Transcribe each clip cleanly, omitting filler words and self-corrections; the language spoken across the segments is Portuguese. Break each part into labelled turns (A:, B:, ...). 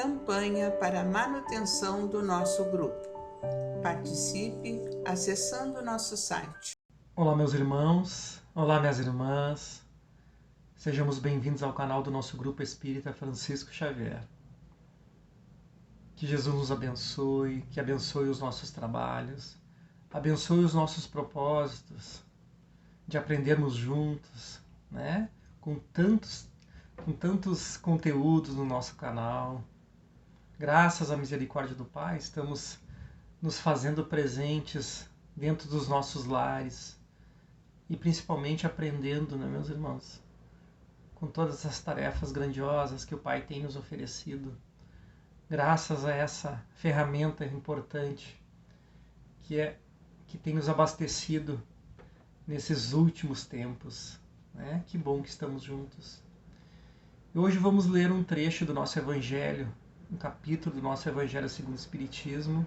A: campanha para a manutenção do nosso grupo. Participe acessando nosso site.
B: Olá, meus irmãos, olá, minhas irmãs. Sejamos bem-vindos ao canal do nosso Grupo Espírita Francisco Xavier. Que Jesus nos abençoe, que abençoe os nossos trabalhos, abençoe os nossos propósitos de aprendermos juntos, né? Com tantos conteúdos no nosso canal. Graças à misericórdia do Pai, estamos nos fazendo presentes dentro dos nossos lares e principalmente aprendendo, né, meus irmãos? Com todas as tarefas grandiosas que o Pai tem nos oferecido, graças a essa ferramenta importante que tem nos abastecido nesses últimos tempos, né? Que bom que estamos juntos. E hoje vamos ler um trecho do nosso Evangelho, um capítulo do nosso Evangelho segundo o Espiritismo,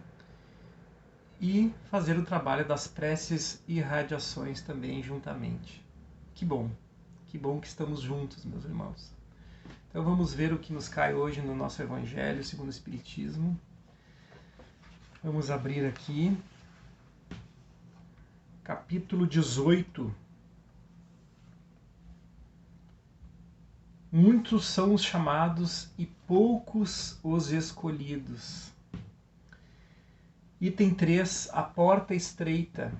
B: e fazer o trabalho das preces e irradiações também juntamente. Que bom que estamos juntos, meus irmãos. Então vamos ver o que nos cai hoje no nosso Evangelho segundo o Espiritismo. Vamos abrir aqui, capítulo 18. Muitos são os chamados e poucos os escolhidos. Item 3, a porta estreita.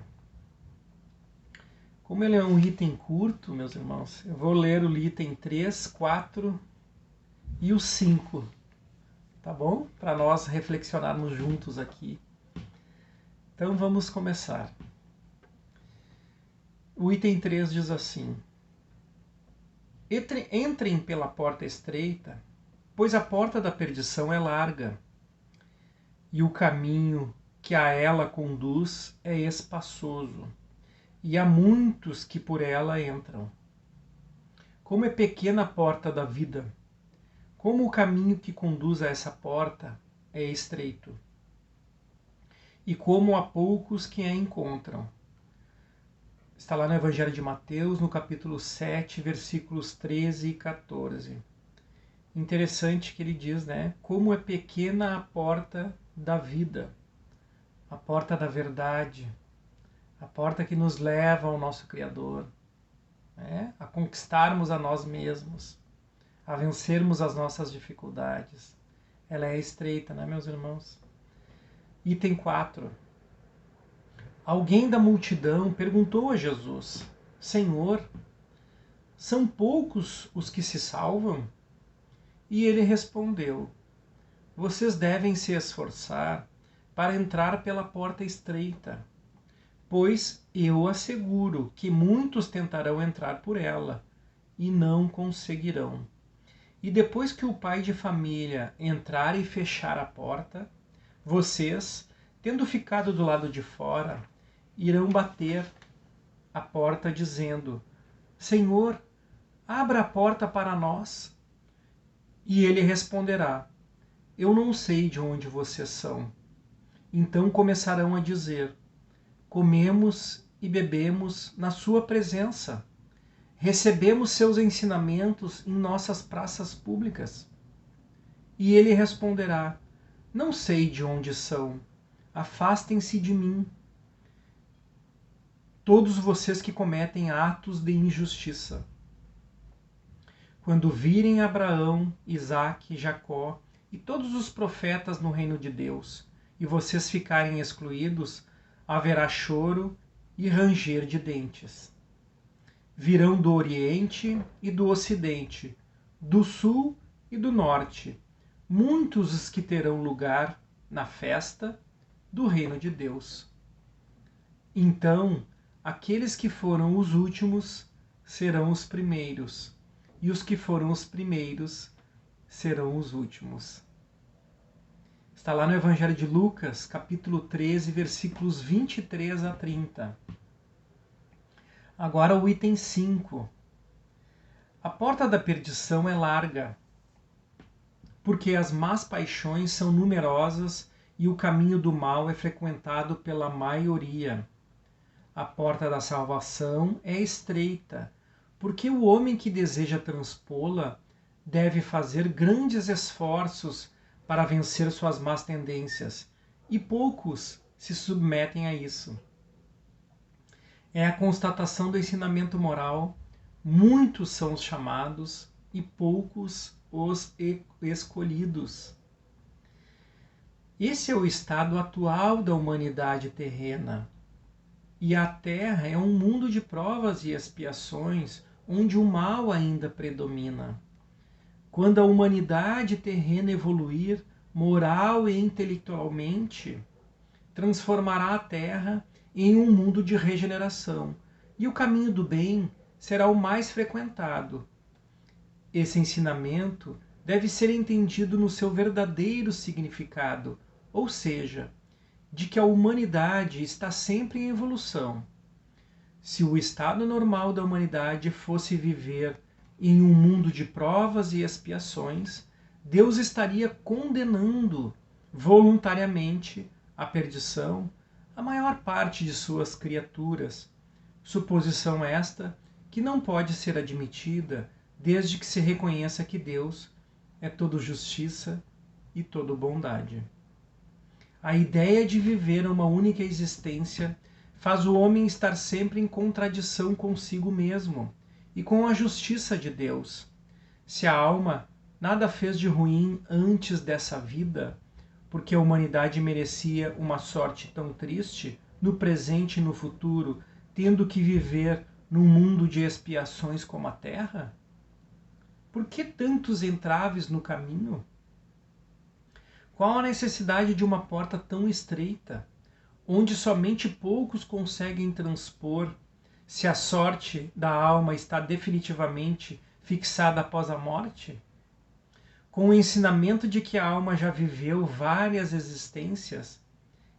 B: Como ele é um item curto, meus irmãos, eu vou ler o item 3, 4 e o 5, tá bom? Para nós reflexionarmos juntos aqui. Então vamos começar. O item 3 diz assim: Entrem pela porta estreita, pois a porta da perdição é larga, e o caminho que a ela conduz é espaçoso, e há muitos que por ela entram. Como é pequena a porta da vida, como o caminho que conduz a essa porta é estreito, e como há poucos que a encontram. Está lá no Evangelho de Mateus, no capítulo 7, versículos 13 e 14. Interessante que ele diz, né? Como é pequena a porta da vida, a porta da verdade, a porta que nos leva ao nosso Criador, né? A conquistarmos a nós mesmos, a vencermos as nossas dificuldades. Ela é estreita, né, meus irmãos? Item 4. Alguém da multidão perguntou a Jesus: Senhor, são poucos os que se salvam? E ele respondeu: Vocês devem se esforçar para entrar pela porta estreita, pois eu asseguro que muitos tentarão entrar por ela e não conseguirão. E depois que o pai de família entrar e fechar a porta, vocês, tendo ficado do lado de fora, irão bater a porta dizendo: Senhor, abra a porta para nós. E ele responderá: Eu não sei de onde vocês são. Então começarão a dizer: Comemos e bebemos na sua presença. Recebemos seus ensinamentos em nossas praças públicas. E ele responderá: Não sei de onde são. Afastem-se de mim, todos vocês que cometem atos de injustiça. Quando virem Abraão, Isaque, Jacó e todos os profetas no reino de Deus, e vocês ficarem excluídos, haverá choro e ranger de dentes. Virão do Oriente e do Ocidente, do Sul e do Norte, muitos os que terão lugar na festa do reino de Deus. Então, aqueles que foram os últimos serão os primeiros, e os que foram os primeiros serão os últimos. Está lá no Evangelho de Lucas, capítulo 13, versículos 23 a 30. Agora o item 5. A porta da perdição é larga, porque as más paixões são numerosas e o caminho do mal é frequentado pela maioria. A porta da salvação é estreita, porque o homem que deseja transpô-la deve fazer grandes esforços para vencer suas más tendências, e poucos se submetem a isso. É a constatação do ensinamento moral: muitos são os chamados e poucos os escolhidos. Esse é o estado atual da humanidade terrena. E a Terra é um mundo de provas e expiações onde o mal ainda predomina. Quando a humanidade terrena evoluir, moral e intelectualmente, transformará a Terra em um mundo de regeneração, e o caminho do bem será o mais frequentado. Esse ensinamento deve ser entendido no seu verdadeiro significado, ou seja, de que a humanidade está sempre em evolução. Se o estado normal da humanidade fosse viver em um mundo de provas e expiações, Deus estaria condenando voluntariamente à perdição a maior parte de suas criaturas, suposição esta que não pode ser admitida desde que se reconheça que Deus é todo justiça e todo bondade. A ideia de viver uma única existência faz o homem estar sempre em contradição consigo mesmo e com a justiça de Deus. Se a alma nada fez de ruim antes dessa vida, porque a humanidade merecia uma sorte tão triste, no presente e no futuro, tendo que viver num mundo de expiações como a Terra? Por que tantos entraves no caminho? Qual a necessidade de uma porta tão estreita, onde somente poucos conseguem transpor, se a sorte da alma está definitivamente fixada após a morte? Com o ensinamento de que a alma já viveu várias existências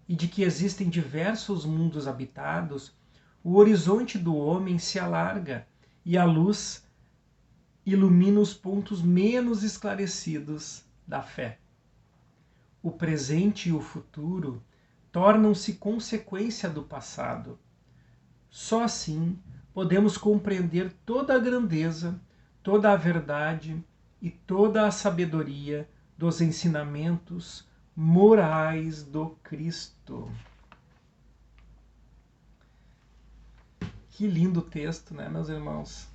B: e de que existem diversos mundos habitados, o horizonte do homem se alarga e a luz ilumina os pontos menos esclarecidos da fé. O presente e o futuro tornam-se consequência do passado. Só assim podemos compreender toda a grandeza, toda a verdade e toda a sabedoria dos ensinamentos morais do Cristo. Que lindo texto, né, meus irmãos?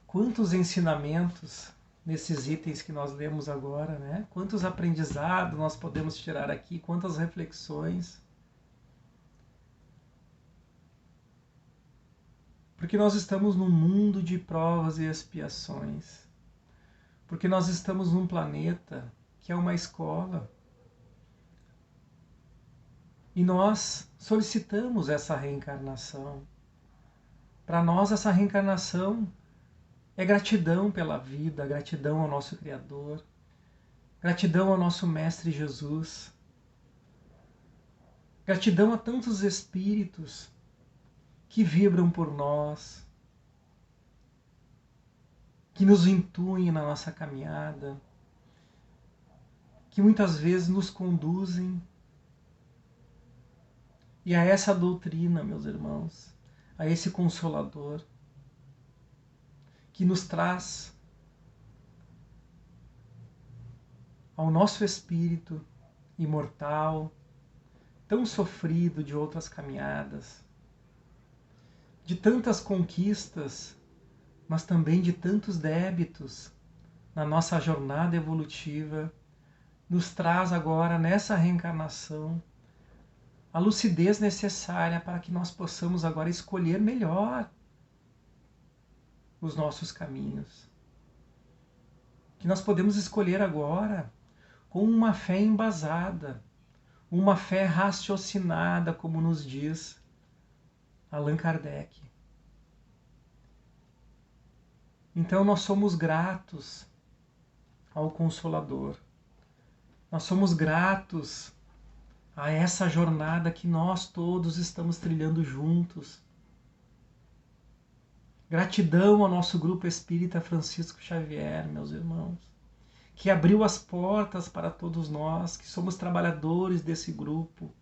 B: Quantos ensinamentos nesses itens que nós lemos agora, né? Quantos aprendizados nós podemos tirar aqui, quantas reflexões. Porque nós estamos num mundo de provas e expiações. Porque nós estamos num planeta que é uma escola. E nós solicitamos essa reencarnação. Para nós, essa reencarnação é gratidão pela vida, gratidão ao nosso Criador, gratidão ao nosso Mestre Jesus, gratidão a tantos espíritos que vibram por nós, que nos intuem na nossa caminhada, que muitas vezes nos conduzem. E a essa doutrina, meus irmãos, a esse Consolador, que nos traz ao nosso espírito imortal, tão sofrido de outras caminhadas, de tantas conquistas, mas também de tantos débitos na nossa jornada evolutiva, nos traz agora, nessa reencarnação, a lucidez necessária para que nós possamos agora escolher melhor os nossos caminhos. Que nós podemos escolher agora com uma fé embasada, uma fé raciocinada, como nos diz Allan Kardec. Então nós somos gratos ao Consolador. Nós somos gratos a essa jornada que nós todos estamos trilhando juntos. Gratidão ao nosso grupo espírita Francisco Xavier, meus irmãos, que abriu as portas para todos nós, que somos trabalhadores desse grupo.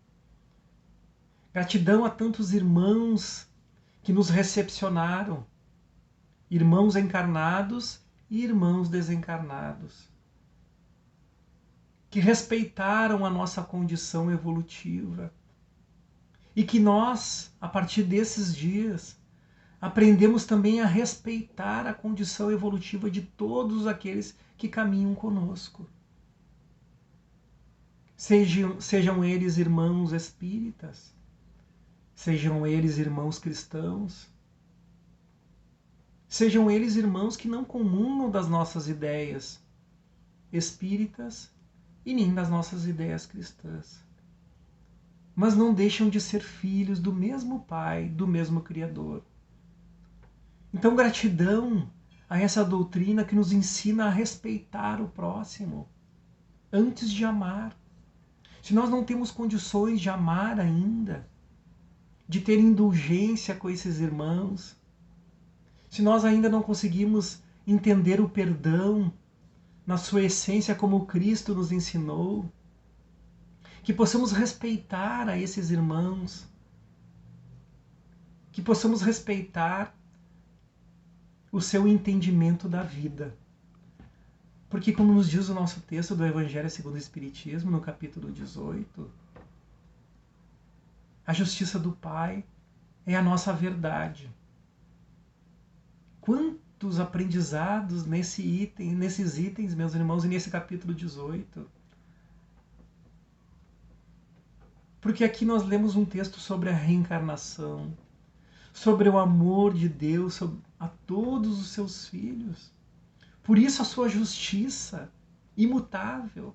B: Gratidão a tantos irmãos que nos recepcionaram, irmãos encarnados e irmãos desencarnados. que respeitaram a nossa condição evolutiva. E que nós, a partir desses dias, aprendemos também a respeitar a condição evolutiva de todos aqueles que caminham conosco. Sejam eles irmãos espíritas, sejam eles irmãos cristãos, sejam eles irmãos que não comungam das nossas ideias espíritas e nem das nossas ideias cristãs, mas não deixam de ser filhos do mesmo Pai, do mesmo Criador. Então, gratidão a essa doutrina que nos ensina a respeitar o próximo antes de amar. Se nós não temos condições de amar ainda, de ter indulgência com esses irmãos, se nós ainda não conseguimos entender o perdão na sua essência como Cristo nos ensinou, que possamos respeitar a esses irmãos, que possamos respeitar o seu entendimento da vida. Porque, como nos diz o nosso texto do Evangelho segundo o Espiritismo, no capítulo 18, a justiça do Pai é a nossa verdade. Quantos aprendizados nesses itens, meus irmãos, e nesse capítulo 18. Porque aqui nós lemos um texto sobre a reencarnação, sobre o amor de Deus a todos os seus filhos. Por isso a sua justiça imutável,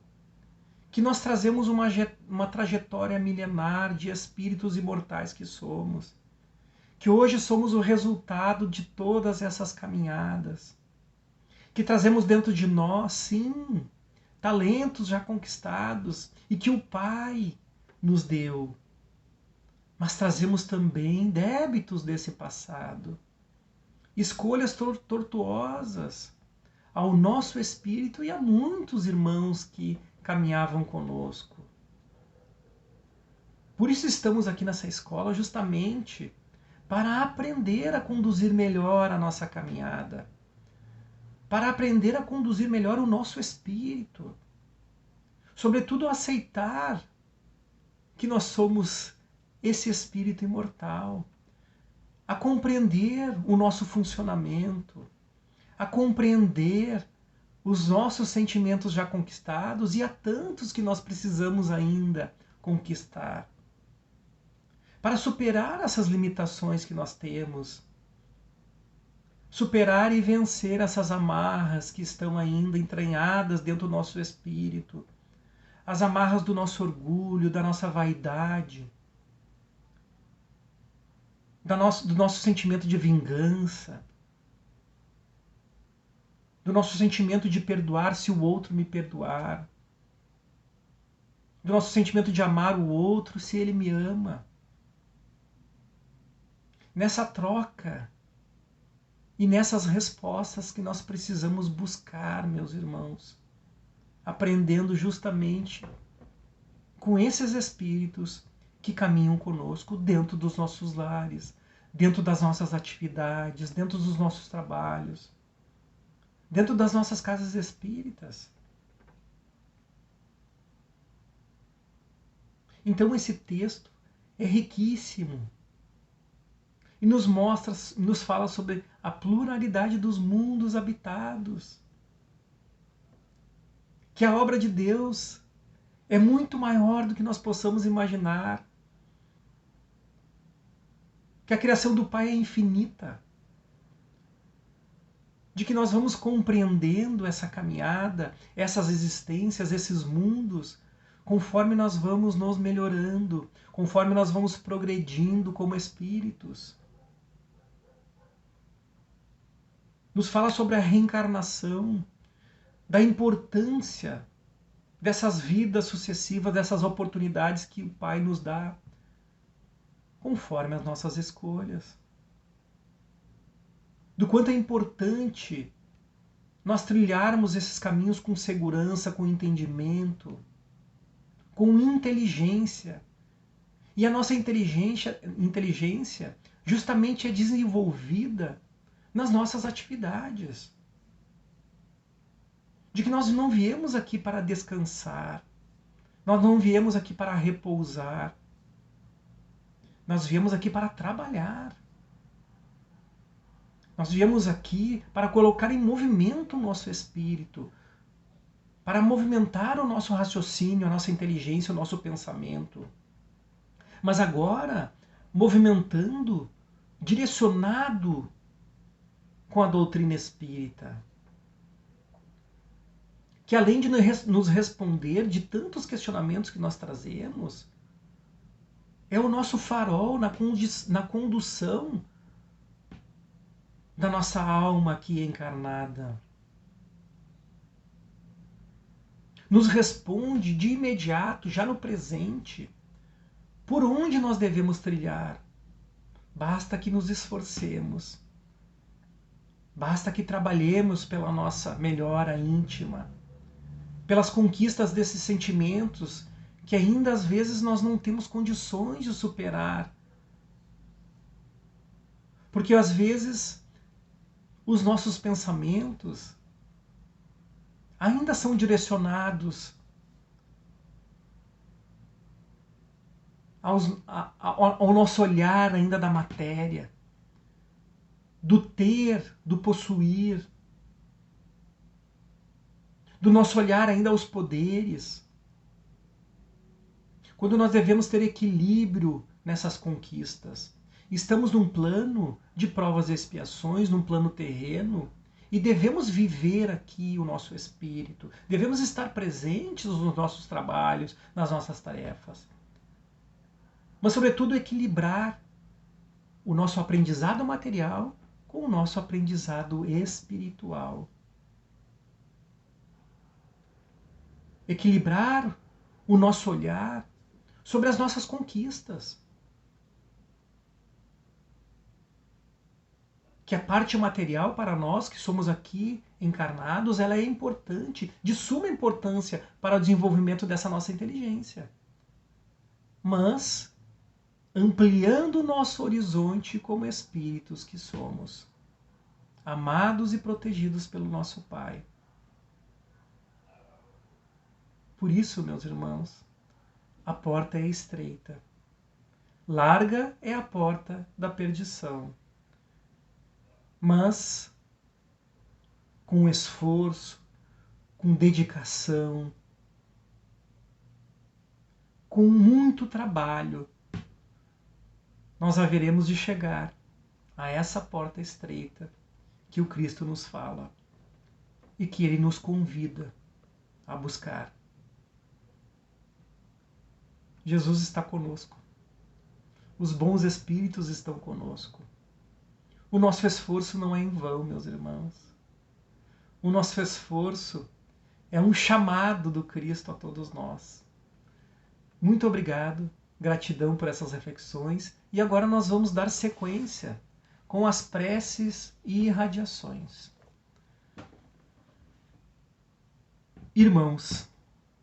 B: que nós trazemos uma trajetória milenar de espíritos imortais que somos, que hoje somos o resultado de todas essas caminhadas, que trazemos dentro de nós, sim, talentos já conquistados e que o Pai nos deu, mas trazemos também débitos desse passado, escolhas tortuosas ao nosso espírito e a muitos irmãos que caminhavam conosco. Por isso estamos aqui nessa escola justamente para aprender a conduzir melhor a nossa caminhada, para aprender a conduzir melhor o nosso espírito, sobretudo aceitar que nós somos esse espírito imortal, a compreender o nosso funcionamento, a compreender os nossos sentimentos já conquistados e a tantos que nós precisamos ainda conquistar, para superar essas limitações que nós temos, superar e vencer essas amarras que estão ainda entranhadas dentro do nosso espírito, as amarras do nosso orgulho, da nossa vaidade, do nosso sentimento de vingança, do nosso sentimento de perdoar se o outro me perdoar, do nosso sentimento de amar o outro se ele me ama. Nessa troca e nessas respostas que nós precisamos buscar, meus irmãos, aprendendo justamente com esses espíritos que caminham conosco dentro dos nossos lares, dentro das nossas atividades, dentro dos nossos trabalhos, dentro das nossas casas espíritas. Então esse texto é riquíssimo e nos fala sobre a pluralidade dos mundos habitados, que a obra de Deus é muito maior do que nós possamos imaginar, que a criação do Pai é infinita, de que nós vamos compreendendo essa caminhada, essas existências, esses mundos, conforme nós vamos nos melhorando, conforme nós vamos progredindo como espíritos. Nos fala sobre a reencarnação, da importância dessas vidas sucessivas, dessas oportunidades que o Pai nos dá, conforme as nossas escolhas. Do quanto é importante nós trilharmos esses caminhos com segurança, com entendimento, com inteligência. E a nossa inteligência justamente é desenvolvida nas nossas atividades. De que nós não viemos aqui para descansar, Nós não viemos aqui para repousar. Nós viemos aqui para trabalhar. Nós viemos aqui para colocar em movimento o nosso espírito, para movimentar o nosso raciocínio, a nossa inteligência, o nosso pensamento. Mas agora, movimentando, direcionado com a doutrina espírita, que além de nos responder de tantos questionamentos que nós trazemos, é o nosso farol na condução da nossa alma aqui encarnada. Nos responde de imediato, já no presente, por onde nós devemos trilhar. Basta que nos esforcemos. Basta que trabalhemos pela nossa melhora íntima, pelas conquistas desses sentimentos que ainda às vezes nós não temos condições de superar. Porque às vezes os nossos pensamentos ainda são direcionados ao nosso olhar ainda da matéria, do ter, do possuir, do nosso olhar ainda aos poderes, quando nós devemos ter equilíbrio nessas conquistas. Estamos num plano de provas e expiações, num plano terreno, e devemos viver aqui o nosso espírito, devemos estar presentes nos nossos trabalhos, nas nossas tarefas. Mas, sobretudo, equilibrar o nosso aprendizado material com o nosso aprendizado espiritual. Equilibrar o nosso olhar sobre as nossas conquistas. Que a parte material para nós que somos aqui encarnados, ela é importante, de suma importância para o desenvolvimento dessa nossa inteligência. Mas ampliando o nosso horizonte como espíritos que somos, amados e protegidos pelo nosso Pai. Por isso, meus irmãos, a porta é estreita. Larga é a porta da perdição. Mas, com esforço, com dedicação, com muito trabalho, nós haveremos de chegar a essa porta estreita que o Cristo nos fala e que Ele nos convida a buscar. Jesus está conosco. Os bons espíritos estão conosco. O nosso esforço não é em vão, meus irmãos. O nosso esforço é um chamado do Cristo a todos nós. Muito obrigado, gratidão por essas reflexões. E agora nós vamos dar sequência com as preces e irradiações. Irmãos,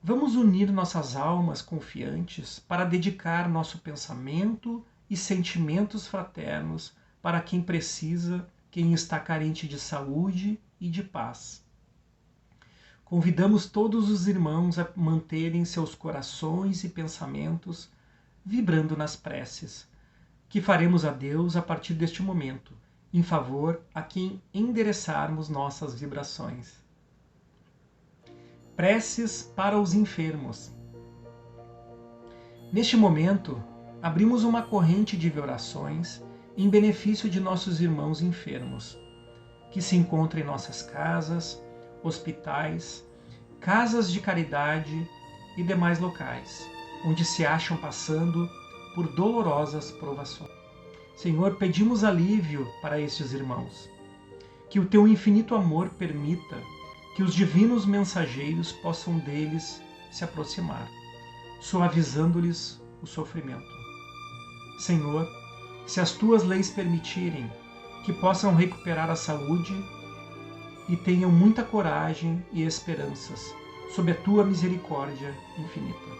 B: vamos unir nossas almas confiantes para dedicar nosso pensamento e sentimentos fraternos para quem precisa, quem está carente de saúde e de paz. Convidamos todos os irmãos a manterem seus corações e pensamentos vibrando nas preces, que faremos a Deus a partir deste momento, em favor a quem endereçarmos nossas vibrações. Preces para os enfermos. Neste momento, abrimos uma corrente de orações em benefício de nossos irmãos enfermos, que se encontram em nossas casas, hospitais, casas de caridade e demais locais, onde se acham passando por dolorosas provações. Senhor, pedimos alívio para estes irmãos, que o teu infinito amor permita que os divinos mensageiros possam deles se aproximar, suavizando-lhes o sofrimento. Senhor, se as tuas leis permitirem, que possam recuperar a saúde e tenham muita coragem e esperanças sob a tua misericórdia infinita.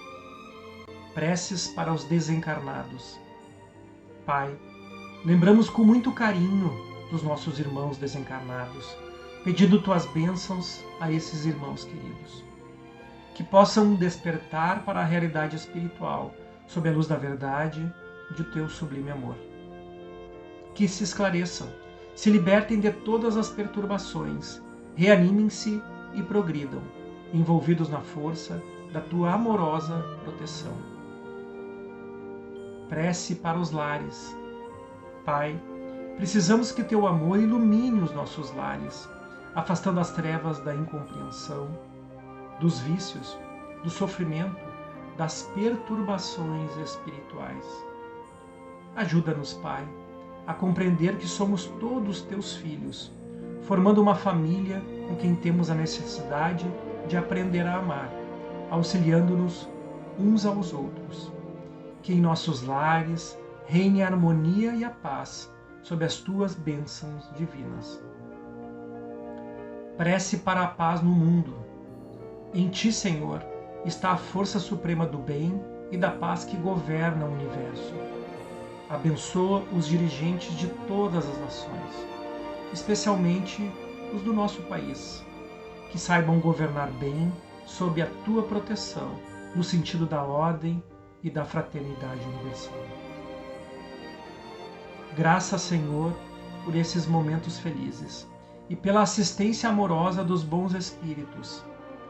B: Preces para os desencarnados. Pai, lembramos com muito carinho dos nossos irmãos desencarnados, pedindo tuas bênçãos a esses irmãos queridos. que possam despertar para a realidade espiritual, sob a luz da verdade de teu sublime amor. Que se esclareçam, se libertem de todas as perturbações, reanimem-se e progridam, envolvidos na força da tua amorosa proteção. Prece para os lares. Pai, precisamos que teu amor ilumine os nossos lares, afastando as trevas da incompreensão, dos vícios, do sofrimento, das perturbações espirituais. Ajuda-nos, Pai, a compreender que somos todos teus filhos, formando uma família com quem temos a necessidade de aprender a amar, auxiliando-nos uns aos outros. Que em nossos lares reine a harmonia e a paz sob as tuas bênçãos divinas. Prece para a paz no mundo. Em ti, Senhor, está a força suprema do bem e da paz que governa o universo. Abençoa os dirigentes de todas as nações, especialmente os do nosso país, que saibam governar bem sob a tua proteção, no sentido da ordem e da fraternidade universal. Graças, Senhor, por esses momentos felizes e pela assistência amorosa dos bons espíritos.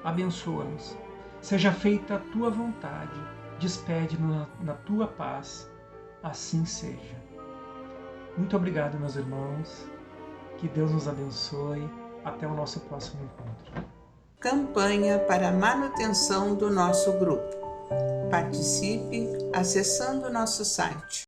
B: Abençoa-nos. Seja feita a tua vontade. Despede-nos na tua paz. Assim seja. Muito obrigado, meus irmãos. Que Deus nos abençoe. Até o nosso próximo encontro.
A: Campanha para a manutenção do nosso grupo. Participe acessando nosso site